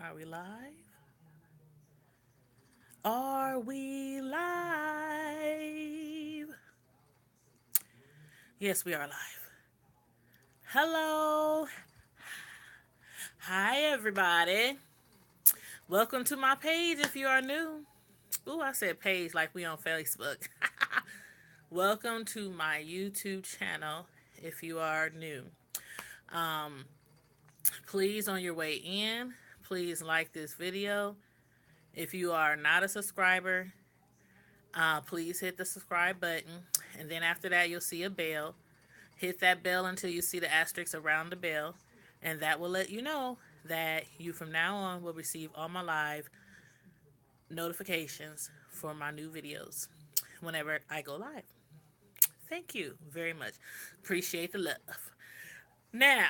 Are we live? Are we live? Yes, we are live. Hello. Hi, everybody. Welcome to my page if you are new. Ooh, I said page like we on Facebook. Welcome to my YouTube channel if you are new. Um, please, on your way in, please like this video. If you are not a subscriber, please hit the subscribe button. And then after that, you'll see a bell. Hit that bell until you see the asterisk around the bell. And that will let you know that you from now on will receive all my live notifications for my new videos whenever I go live. Thank you very much. Appreciate the love. Now,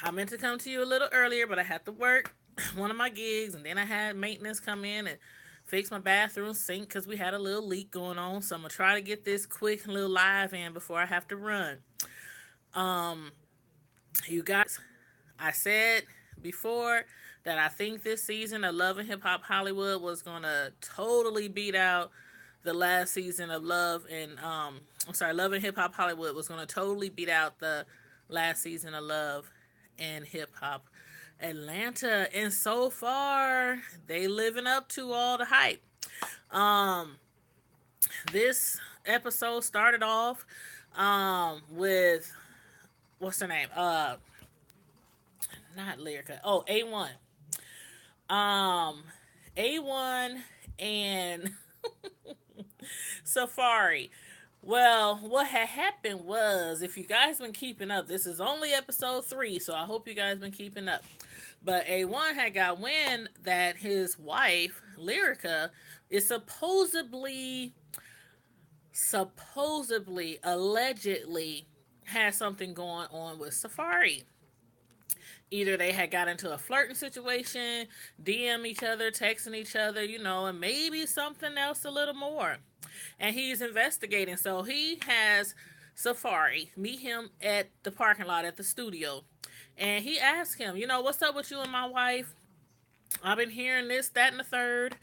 I meant to come to you a little earlier, but I had to work one of my gigs, and then I had maintenance come in and fix my bathroom sink because we had a little leak going on. So I'm gonna try to get this quick little live in before I have to run. Um, you guys, I said before that I think this season of Love and Hip Hop Hollywood was gonna totally beat out the last season of Love and Hip Hop Hollywood was gonna totally beat out the last season of Love and Hip Hop Atlanta, and so far they living up to all the hype. Um, this episode started off with what's her name? Not Lyrica. Oh, A1. Um, A1 and Safari. Well, what had happened was, if you guys been keeping up, this is only episode 3, so I hope you guys been keeping up. But A1 had got wind that his wife, Lyrica, is allegedly has something going on with Safari. Either they had got into a flirting situation, DM each other, texting each other, and maybe something else a little more. And he's investigating. So he has Safari meet him at the parking lot at the studio. And he asked him, what's up with you and my wife? I've been hearing this, that, and the third.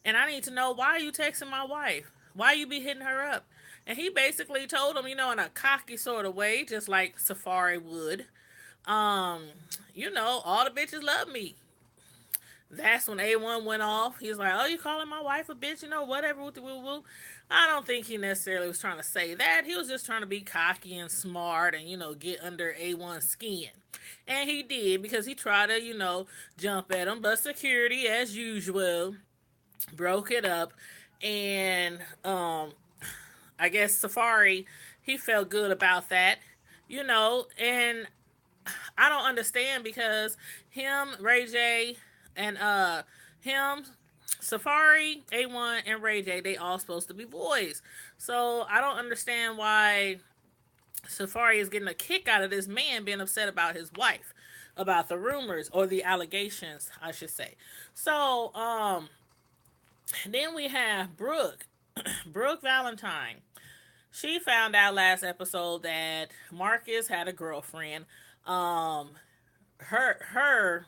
And I need to know, why are you texting my wife? Why you be hitting her up? And he basically told him, in a cocky sort of way, just like Safari would, um, all the bitches love me. That's when A1 went off. He was like, "Oh, you calling my wife a bitch? Whatever." Woo, woo, woo. I don't think he necessarily was trying to say that. He was just trying to be cocky and smart and get under A1's skin, and he did because he tried to jump at him, but security, as usual, broke it up, and I guess Safari, he felt good about that, and I don't understand because Ray J, and him, Safari, A1, and Ray J, they all supposed to be boys. So I don't understand why Safari is getting a kick out of this man being upset about his wife, about the rumors or the allegations, I should say. So then we have Brooke, Brooke Valentine. She found out last episode that Marcus had a girlfriend. Um, her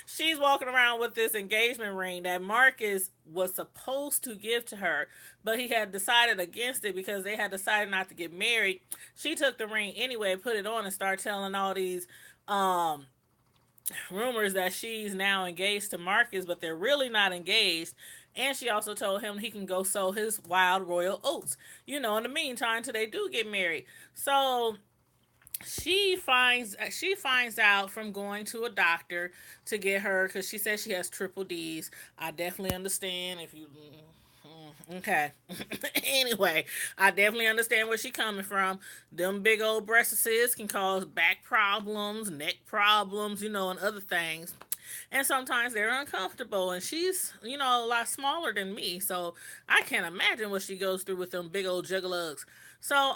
she's walking around with this engagement ring that Marcus was supposed to give to her, but he had decided against it because they had decided not to get married. She took the ring anyway, put it on, and started telling all these um rumors that she's now engaged to Marcus, but they're really not engaged. And she also told him he can go sow his wild royal oats, in the meantime, till they do get married. So she finds out from going to a doctor to get her, because she says she has triple D's. I definitely understand if you okay. Anyway, I definitely understand where she coming from. Them big old breasts can cause back problems, neck problems, and other things. And sometimes they're uncomfortable. And she's, a lot smaller than me, so I can't imagine what she goes through with them big old juggalugs. So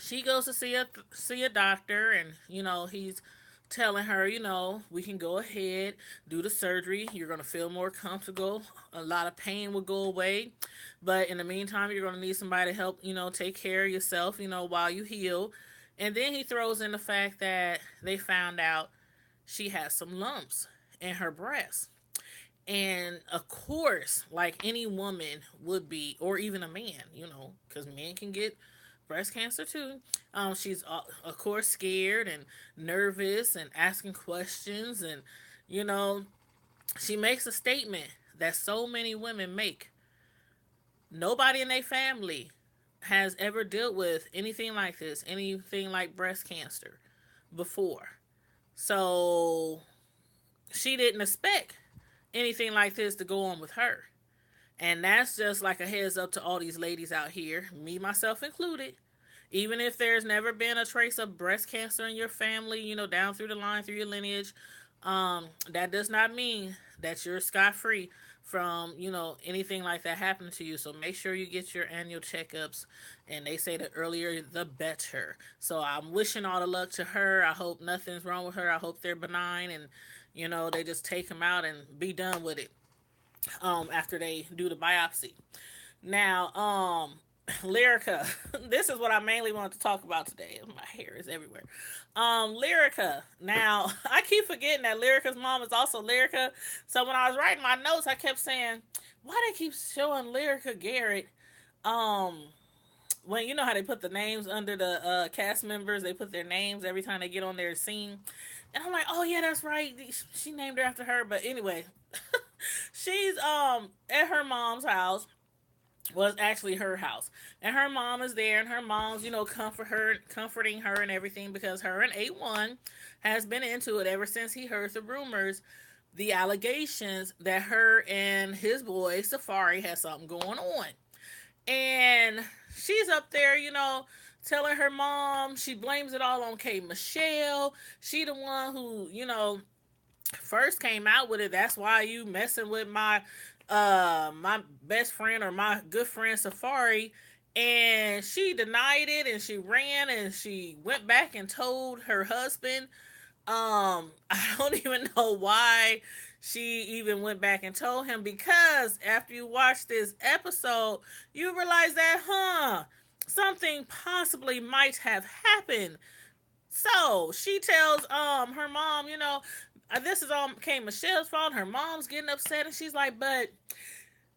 she goes to see a doctor, and he's telling her, we can go ahead, do the surgery. You're going to feel more comfortable. A lot of pain will go away. But in the meantime, you're going to need somebody to help, take care of yourself, while you heal. And then he throws in the fact that they found out she has some lumps in her breast. And of course, like any woman would be, or even a man, because men can get breast cancer too. She's, of course, scared and nervous and asking questions. And, you know, she makes a statement that so many women make. Nobody in their family has ever dealt with anything like this, anything like breast cancer before. So she didn't expect anything like this to go on with her. And that's just like a heads up to all these ladies out here, me, myself included. Even if there's never been a trace of breast cancer in your family, down through the line, through your lineage, that does not mean that you're scot free from, anything like that happening to you. So make sure you get your annual checkups. And they say the earlier, the better. So I'm wishing all the luck to her. I hope nothing's wrong with her. I hope they're benign and, they just take them out and be done with it after they do the biopsy. Now, Lyrica, this is what I mainly wanted to talk about today. My hair is everywhere. Lyrica. Now, I keep forgetting that Lyrica's mom is also Lyrica. So when I was writing my notes, I kept saying, why they keep showing Lyrica Garrett? When you know how they put the names under the cast members, they put their names every time they get on their scene. And I'm like, oh yeah, that's right. She named her after her. But anyway, she's at her mom's house. Was actually her house, and her mom is there, and her mom's comforting her and everything, because her and A1 has been into it ever since he heard the rumors, the allegations that her and his boy Safari has something going on. And she's up there, telling her mom, she blames it all on K Michelle. She the one who, first came out with it. That's why you messing with my best friend, or my good friend Safari. And she denied it, and she ran, and she went back and told her husband. I don't even know why she even went back and told him, because after you watch this episode, you realize that, something possibly might have happened. So she tells her mom, this is all K Michelle's fault. Her mom's getting upset, and she's like, but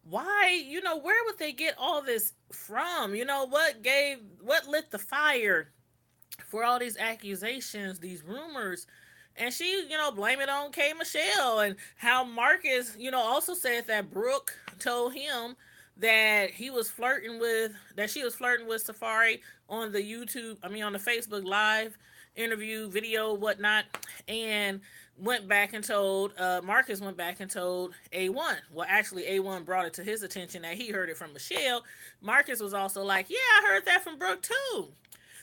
why, where would they get all this from? What lit the fire for all these accusations, these rumors? And she, blame it on K Michelle, and how Marcus, also said that Brooke told him that she was flirting with Safari on the on the Facebook Live interview, video, whatnot, and Marcus went back and told A1. Well, actually, A1 brought it to his attention that he heard it from Michelle. Marcus was also like, yeah, I heard that from Brooke too.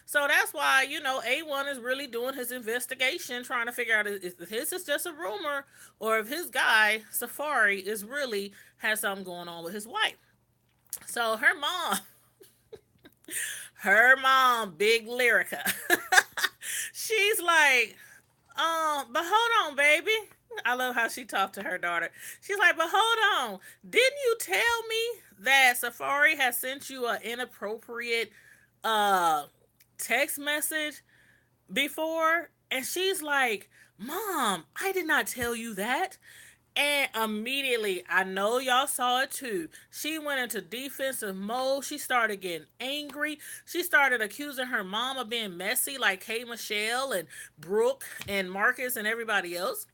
So that's why, A1 is really doing his investigation, trying to figure out if this is just a rumor, or if his guy, Safari, is really has something going on with his wife. So her mom, Big Lyrica, she's like, but hold on, baby. I love how she talked to her daughter. She's like, but hold on. Didn't you tell me that Safari has sent you an inappropriate text message before? And she's like, Mom, I did not tell you that. And immediately, I know y'all saw it too, she went into defensive mode. She started getting angry. She started accusing her mom of being messy, like K Michelle and Brooke and Marcus and everybody else.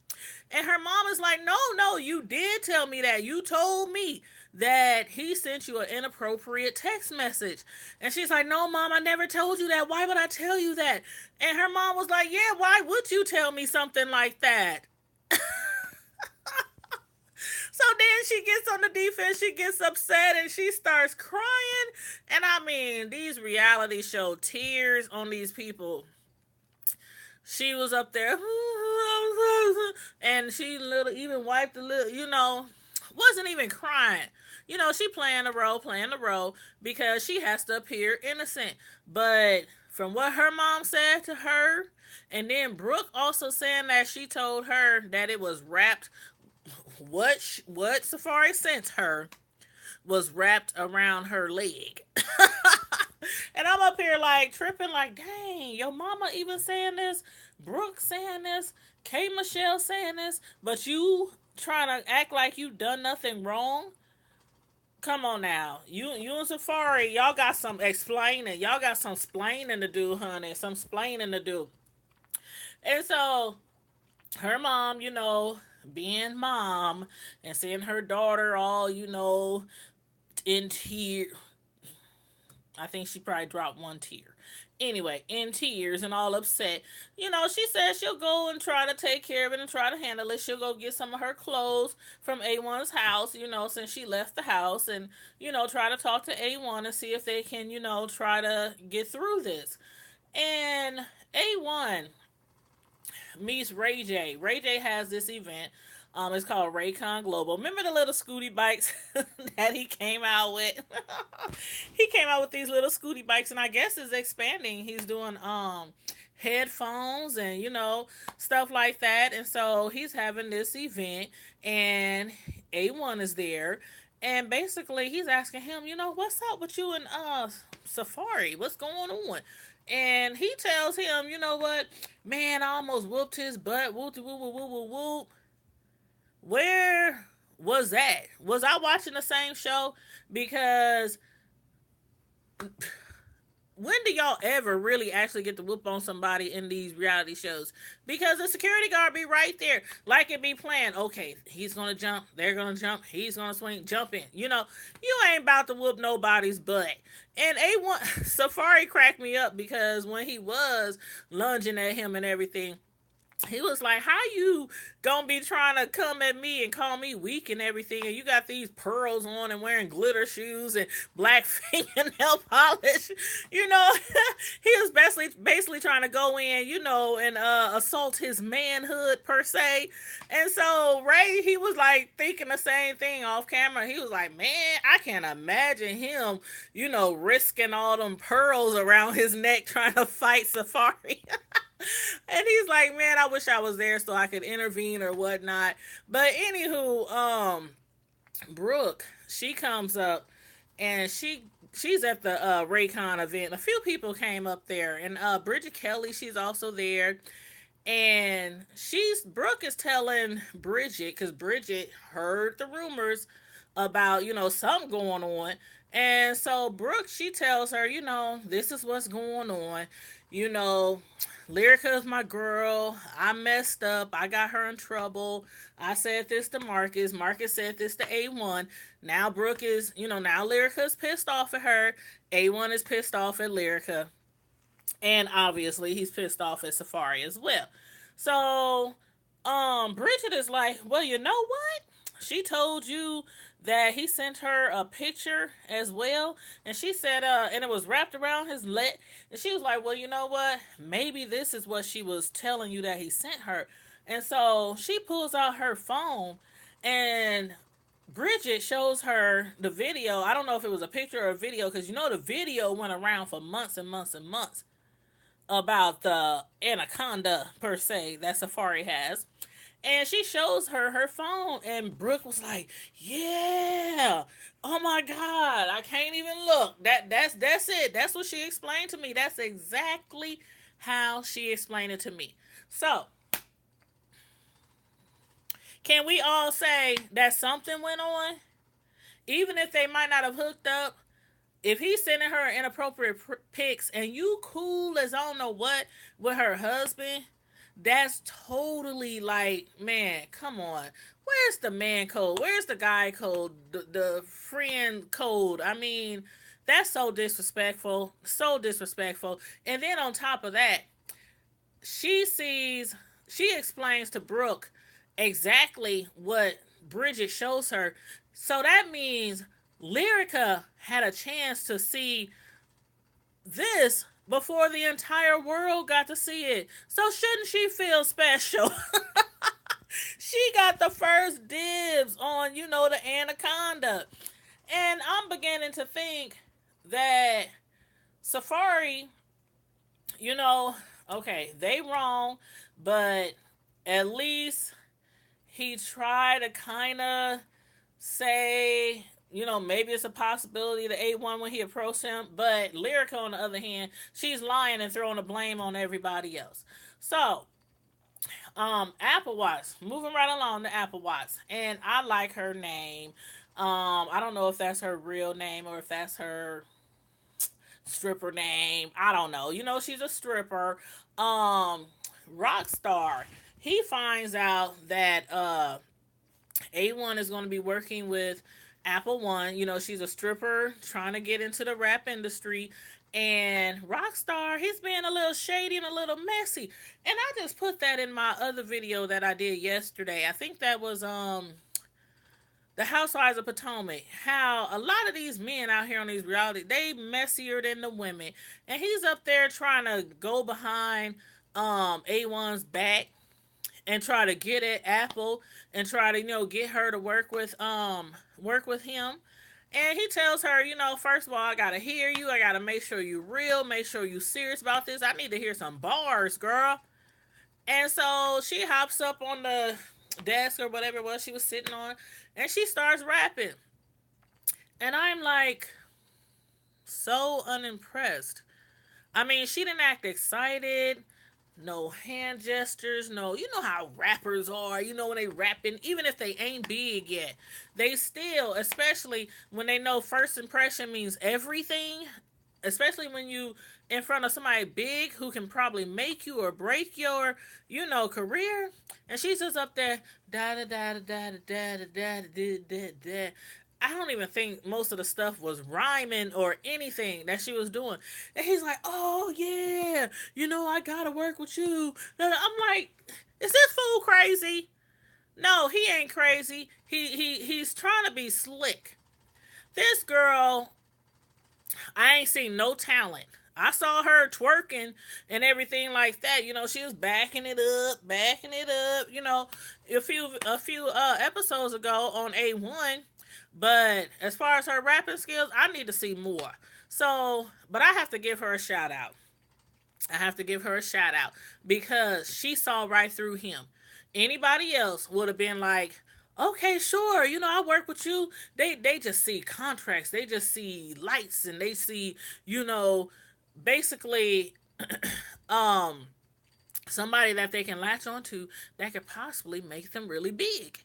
And her mom is like, no, you did tell me that. You told me that he sent you an inappropriate text message. And she's like, no, Mom, I never told you that. Why would I tell you that? And her mom was like, yeah, why would you tell me something like that? So then she gets on the defense, she gets upset, and she starts crying. And I mean, these reality show tears on these people. She was up there, and she even wiped a little, wasn't even crying. She playing the role, because she has to appear innocent. But from what her mom said to her, and then Brooke also saying that she told her that it was wrapped, what Safari sent her was wrapped around her leg. And I'm up here like, like tripping, like, dang, your mama even saying this, Brooke saying this, K Michelle saying this, but you trying to act like you done nothing wrong. Come on now, you and Safari, y'all got some explaining. Y'all got some splaining to do, honey. Some splaining to do. And so her mom, being mom and seeing her daughter all, in tears. I think she probably dropped one tear. Anyway, in tears and all upset. She says she'll go and try to take care of it and try to handle it. She'll go get some of her clothes from A1's house, since she left the house, and, try to talk to A1 and see if they can, try to get through this. And A1 meets Ray J. Ray J has this event. It's called Raycon Global. Remember the little scooty bikes that he came out with? He came out with these little scooty bikes, and I guess is expanding. He's doing headphones and stuff like that. And so he's having this event, and A1 is there, and basically he's asking him, what's up with you and Safari? What's going on? And he tells him, you know what, man, I almost whooped his butt. Whoop, whoop, whoop, whoop, whoop, whoop. Where was that? Was I watching the same show? Because when do y'all ever really actually get to whoop on somebody in these reality shows? Because the security guard be right there, like it be planned. Okay, he's gonna jump, they're gonna jump, he's gonna swing, jump in. You ain't about to whoop nobody's butt. And A1 Safari cracked me up because when he was lunging at him and everything, he was like, how you gonna be trying to come at me and call me weak and everything, and you got these pearls on and wearing glitter shoes and black fingernail polish? He was basically trying to go in, and assault his manhood per se. And so Ray, he was like thinking the same thing off camera. He was like, man, I can't imagine him, risking all them pearls around his neck trying to fight Safari. And he's like, man, I wish I was there so I could intervene or whatnot. But anywho, Brooke, she comes up, and she's at the Raycon event. A few people came up there, and Bridget Kelly, she's also there. And Brooke is telling Bridget, because Bridget heard the rumors about, something going on. And so Brooke, she tells her, this is what's going on. Lyrica is my girl. I messed up. I got her in trouble. I said this to Marcus. Marcus said this to A1. Now Brooke is, now Lyrica's pissed off at her. A1 is pissed off at Lyrica. And obviously he's pissed off at Safari as well. So, Bridget is like, well, you know what? She told you that he sent her a picture as well, and she said, and it was wrapped around his leg, and she was like, well, you know what? Maybe this is what she was telling you that he sent her. And so she pulls out her phone, and Bridget shows her the video. I don't know if it was a picture or a video, because the video went around for months and months and months about the anaconda per se that Safari has. And she shows her phone, and Brooke was like, yeah, oh my God, I can't even look. That's it. That's what she explained to me. That's exactly how she explained it to me. So, can we all say that something went on? Even if they might not have hooked up, if he's sending her inappropriate pics and you cool as I don't know what with her husband, that's totally like, man, come on. Where's the man code? Where's the guy code? The friend code? I mean, that's so disrespectful. So disrespectful. And then on top of that, she explains to Brooke exactly what Bridget shows her. So that means Lyrica had a chance to see this before the entire world got to see it. So shouldn't she feel special? She got the first dibs on, the anaconda. And I'm beginning to think that Safari, okay, they wrong, but at least he tried to kind of say, maybe it's a possibility the A1 when he approached him. But Lyrica, on the other hand, she's lying and throwing the blame on everybody else. So, Apple Watch, moving right along to Apple Watch, and I like her name. I don't know if that's her real name or if that's her stripper name. I don't know. She's a stripper. Um, Rockstar. He finds out that A1 is going to be working with Apple One. She's a stripper trying to get into the rap industry. And Rockstar, he's being a little shady and a little messy. And I just put that in my other video that I did yesterday. I think that was the Housewives of Potomac. How a lot of these men out here on these reality, they messier than the women. And he's up there trying to go behind A1's back and try to get at Apple and try to get her to work with him. And he tells her, first of all, I gotta hear you. I gotta make sure you real. Make sure you serious about this. I need to hear some bars, girl. And so she hops up on the desk or whatever it was she was sitting on, and she starts rapping. And I'm like, so unimpressed. I mean, she didn't act excited. No hand gestures, no, you know how rappers are, when they rapping, even if they ain't big yet, they still, especially when they know first impression means everything, especially when you in front of somebody big who can probably make you or break your, career. And she's just up there, da da da da da da da da da da da. I don't even think most of the stuff was rhyming or anything that she was doing. And he's like, oh, yeah, I gotta work with you. I'm like, is this fool crazy? No, he ain't crazy. He's trying to be slick. This girl, I ain't seen no talent. I saw her twerking and everything like that. She was backing it up. A few episodes ago on A1. But as far as her rapping skills, I need to see more. So, but I have to give her a shout out. I have to give her a shout out because she saw right through him. Anybody else would have been like, okay, sure, I work with you. They just see contracts, they just see lights, and they see, you know, basically um somebody that they can latch onto that could possibly make them really big.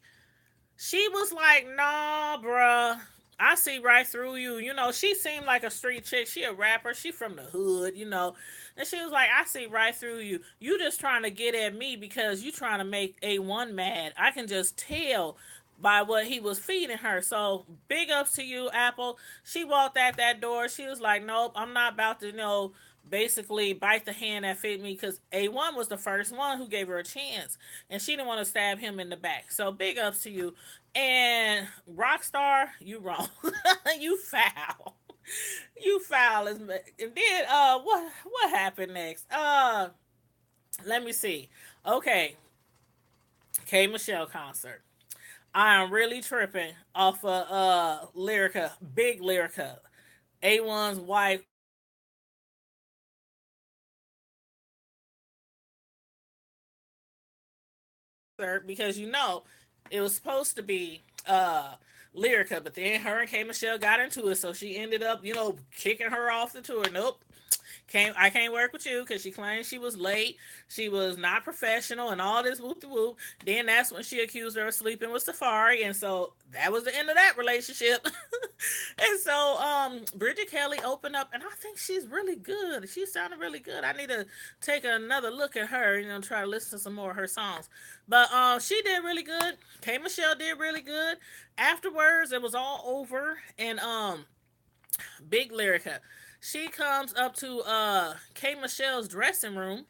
She was like, nah, bruh. I see right through you. She seemed like a street chick. She a rapper. She from the hood. And she was like, I see right through you. You just trying to get at me because you trying to make A1 mad. I can just tell by what he was feeding her. So big ups to you, Apple. She walked out that door. She was like, nope, I'm not about to, basically bite the hand that fed me because A1 was the first one who gave her a chance. And she didn't want to stab him in the back. So big ups to you. And Rockstar, you wrong. You foul. You foul as and then what happened next? Let me see. Okay. K Michelle concert. I am really tripping off of Lyrica, big Lyrica. A1's wife because it was supposed to be Lyrica, but then her and K Michelle got into it, so she ended up, kicking her off the tour. Nope. I can't work with you because she claimed she was late, she was not professional, and all this whoop de whoop. Then that's when she accused her of sleeping with Safari, and so that was the end of that relationship. And so Bridget Kelly opened up, and I think she's really good. She sounded really good. I need to take another look at her, try to listen to some more of her songs. But she did really good. K Michelle did really good. Afterwards, it was all over, and Big Lyrica. She comes up to K Michelle's dressing room,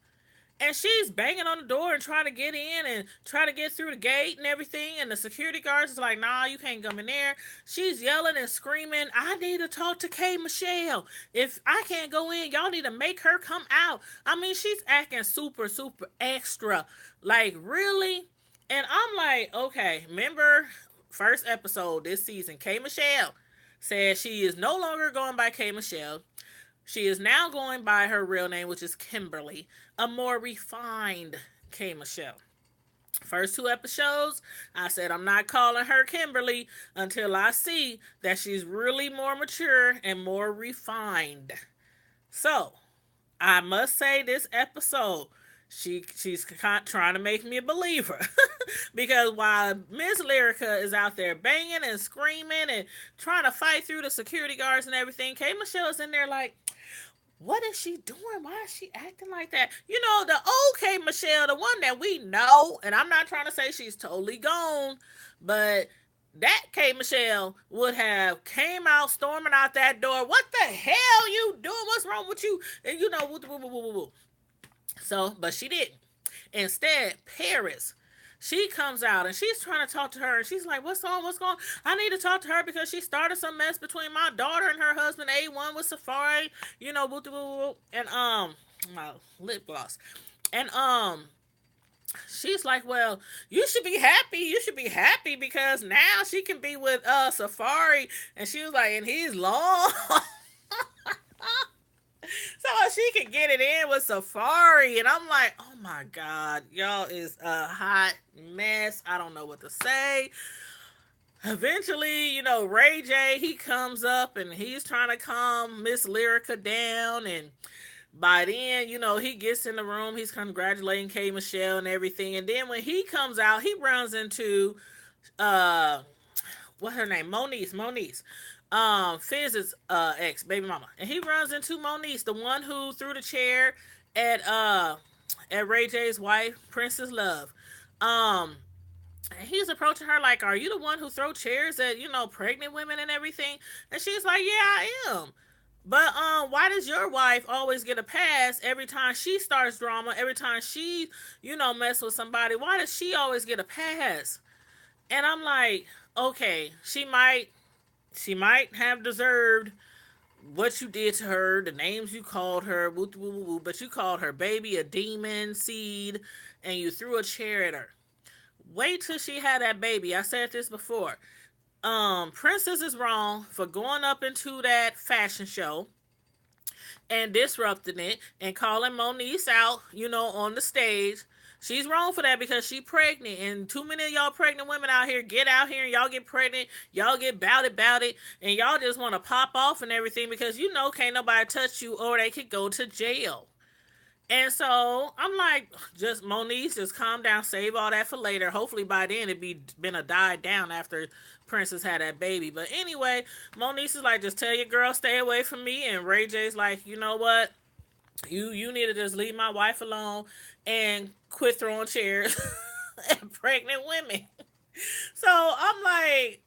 and she's banging on the door and trying to get in and try to get through the gate and everything. And the security guards is like, nah, you can't come in there. She's yelling and screaming, I need to talk to K Michelle. If I can't go in, y'all need to make her come out. I mean, she's acting super, super extra. Like, really? And I'm like, okay, remember first episode this season, K Michelle said she is no longer going by K Michelle. She is now going by her real name, which is Kimberly, a more refined K Michelle. First two episodes, I said I'm not calling her Kimberly until I see that she's really more mature and more refined. So, I must say this episode, she's trying to make me a believer. Because while Miss Lyrica is out there banging and screaming and trying to fight through the security guards and everything, K Michelle's in there like, what is she doing? Why is she acting like that? You know, the old K Michelle, the one that we know, and I'm not trying to say she's totally gone, but that K Michelle would have came out storming out that door. What the hell you doing? What's wrong with you? And you know, woo, woo, woo, woo, woo. So, but she didn't. Instead, Paris, she comes out and she's trying to talk to her, and she's like, what's on? What's going on? I need to talk to her because she started some mess between my daughter and her husband, A1 with Safari, you know, woo, woo, woo, and my lip gloss. And she's like, well, you should be happy. You should be happy because now she can be with Safari. And she was like, and he's long. So she can get it in with Safari. And I'm like, oh my God, y'all is a hot mess. I don't know what to say. Eventually, you know, Ray J, he comes up and he's trying to calm Miss Lyrica down. And by then, you know, he gets in the room, he's congratulating K Michelle and everything. And then when he comes out, he runs into uh what's her name? Moniece. Fizz's ex baby mama. And he runs into Moniece, the one who threw the chair at Ray J's wife, Princess Love. Um and he's approaching her like, are you the one who throw chairs at, you know, pregnant women and everything? And she's like, yeah, I am. But why does your wife always get a pass every time she starts drama? Every time she, you know, mess with somebody, why does she always get a pass? And I'm like, okay, she might have deserved what you did to her, the names you called her, woo, woo, woo, woo, but you called her baby a demon seed, and you threw a chair at her. Wait till she had that baby. I said this before. Princess is wrong for going up into that fashion show and disrupting it and calling Moniece out, you know, on the stage. She's wrong for that because she pregnant, and too many of y'all pregnant women out here get out here and y'all get pregnant, y'all get bout it, and y'all just want to pop off and everything because you know can't nobody touch you or they could go to jail. And so I'm like, just Moniece, just calm down, save all that for later. Hopefully by then it be been a died down after Princess had that baby. But anyway, Moniece is like, just tell your girl stay away from me. And Ray J's like, you know what? You need to just leave my wife alone and quit throwing chairs at pregnant women. So I'm like,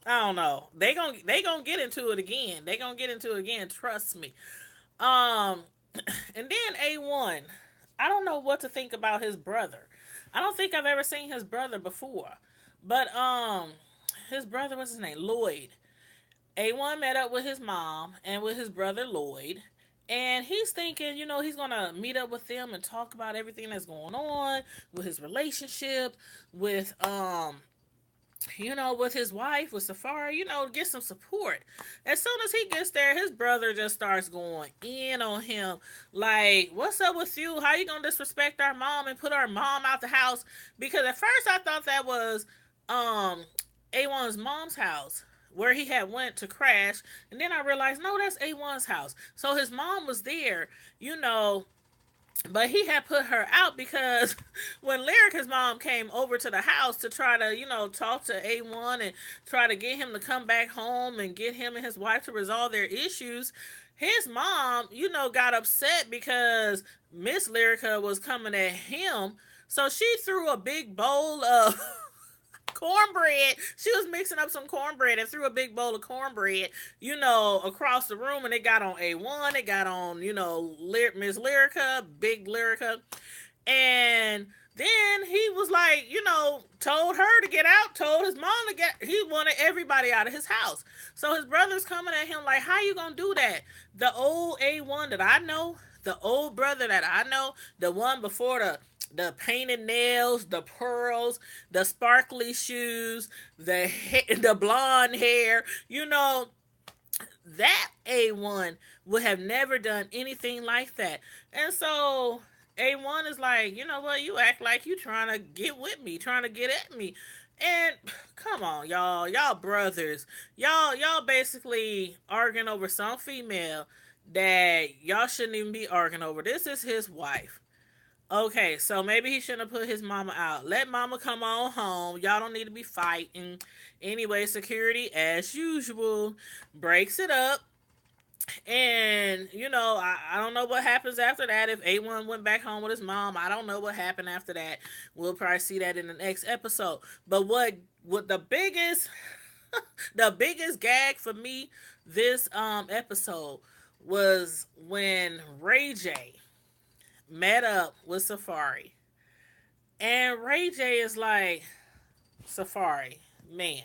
I don't know. They gonna get into it again. They gonna get into it again. Trust me. Um, and then A1. I don't know what to think about his brother. I don't think I've ever seen his brother before. But his brother, what's his name? Lloyd. A1 met up with his mom and with his brother Lloyd. And he's thinking, you know, he's gonna meet up with them and talk about everything that's going on with his relationship, with you know, with his wife, with Safari, you know, get some support. As soon as he gets there, his brother just starts going in on him. Like, what's up with you? How you gonna disrespect our mom and put our mom out the house? Because at first I thought that was um A1's mom's house where he had went to crash, and then I realized no, that's A1's house. So his mom was there, you know, but he had put her out because when Lyrica's mom came over to the house to try to, you know, talk to A1 and try to get him to come back home and get him and his wife to resolve their issues, his mom, you know, got upset because Miss Lyrica was coming at him. So she threw a big bowl of cornbread. She was mixing up some cornbread and threw a big bowl of cornbread, you know, across the room, and it got on A1, it got on, you know, Miss Lyrica, Big Lyrica, and then he was like, you know, told her to get out, told his mom to get, he wanted everybody out of his house. So his brother's coming at him like, how you gonna do that? The old A1 that I know, the old brother that I know, the one before the painted nails, the pearls, the sparkly shoes, the blonde hair, you know, that A1 would have never done anything like that. And so A1 is like, you know what? You act like you trying to get with me, trying to get at me. And come on, y'all. Y'all brothers. Y'all basically arguing over some female that y'all shouldn't even be arguing over. This is his wife. Okay, so maybe he shouldn't have put his mama out. Let mama come on home. Y'all don't need to be fighting. Anyway, security, as usual, breaks it up. And, I don't know what happens after that. If A1 went back home with his mom, I don't know what happened after that. We'll probably see that in the next episode. But what the biggest the biggest gag for me this episode was when Ray J met up with Safari. And Ray J is like, Safari, man,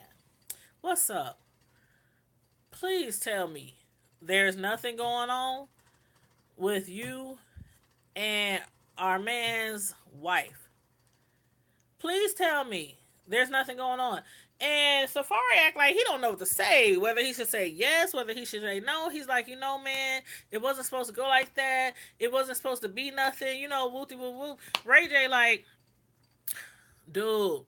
what's up? Please tell me there's nothing going on with you and our man's wife. Please tell me there's nothing going on. And Safari act like he don't know what to say, whether he should say yes, whether he should say no. He's like, man, it wasn't supposed to go like that. It wasn't supposed to be nothing, whoopty whoop whoop. Ray J like, dude,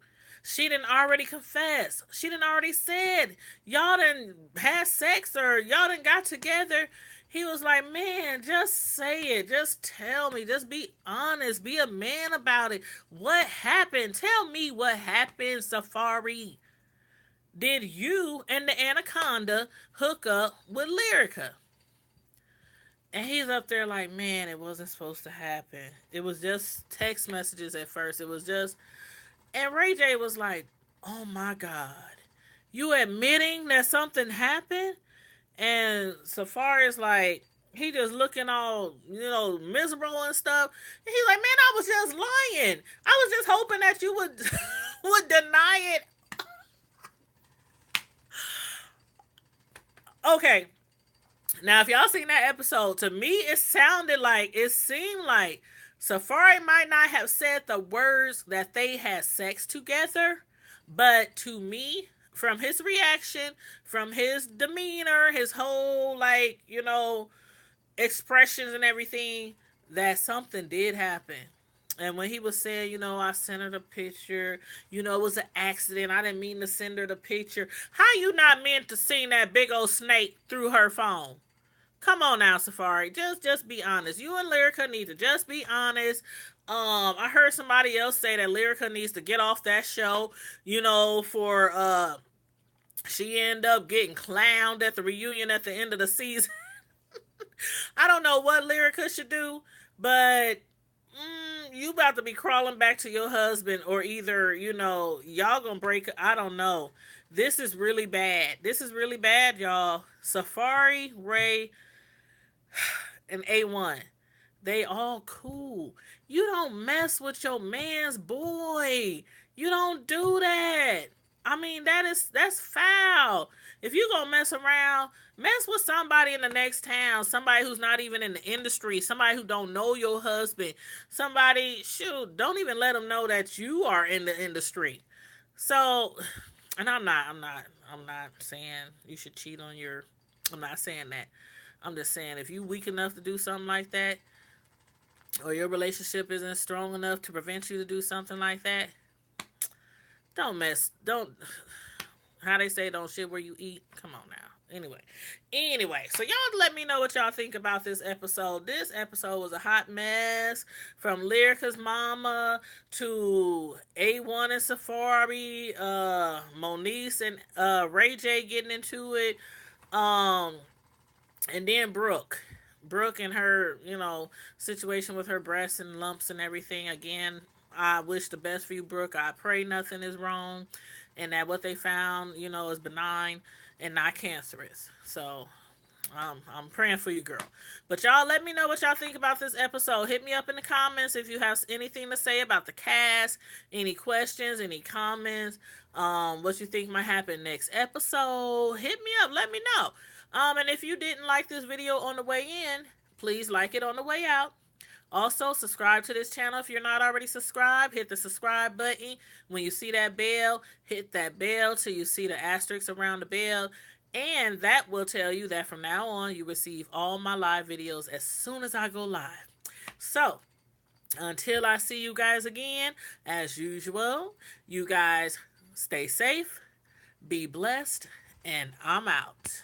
she didn't already confess. She didn't already said y'all didn't have sex or y'all didn't got together. He was like, man, just say it. Just tell me. Just be honest. Be a man about it. What happened? Tell me what happened, Safari. Did you and the Anaconda hook up with Lyrica? And he's up there like, man, it wasn't supposed to happen. It was just text messages at first. It was just. And Ray J was like, oh my God. You admitting that something happened? And Safari's like, he just looking all, miserable and stuff. And he's like, man, I was just lying. I was just hoping that you would would deny it. Okay. Now, if y'all seen that episode, to me, it seemed like Safari might not have said the words that they had sex together, but to me, from his reaction, from his demeanor, his whole, expressions and everything, that something did happen. And when he was saying, I sent her the picture, it was an accident. I didn't mean to send her the picture. How you not meant to see that big old snake through her phone? Come on now, Safari. Just be honest. You and Lyrica need to just be honest. I heard somebody else say that Lyrica needs to get off that show, for she ended up getting clowned at the reunion at the end of the season. I don't know what Lyrica should do, but you about to be crawling back to your husband, or either, y'all gonna break. I don't know. This is really bad. This is really bad, y'all. Safari, Ray, and A1. They all cool. You don't mess with your man's boy. You don't do that. I mean, that's foul. If you gonna mess around, mess with somebody in the next town, somebody who's not even in the industry, somebody who don't know your husband, somebody, shoot, don't even let them know that you are in the industry. So, and I'm not saying you should cheat on your, I'm not saying that. I'm just saying if you weak enough to do something like that, or your relationship isn't strong enough to prevent you to do something like that, don't, how they say, don't shit where you eat. Come on now. Anyway, so y'all let me know what y'all think about this episode. This episode was a hot mess, from Lyrica's mama to A1 and Safari, Moniece and Ray J getting into it, and then Brooke and her, situation with her breasts and lumps and everything. Again, I wish the best for you, Brooke. I pray nothing is wrong, and that what they found, is benign and not cancerous. So, I'm praying for you, girl. But y'all, let me know what y'all think about this episode. Hit me up in the comments if you have anything to say about the cast, any questions, any comments, what you think might happen next episode. Hit me up. Let me know. And if you didn't like this video on the way in, please like it on the way out. Also, subscribe to this channel if you're not already subscribed. Hit the subscribe button. When you see that bell, hit that bell till you see the asterisk around the bell. And that will tell you that from now on, you receive all my live videos as soon as I go live. So, Until I see you guys again, as usual, you guys stay safe, be blessed, and I'm out.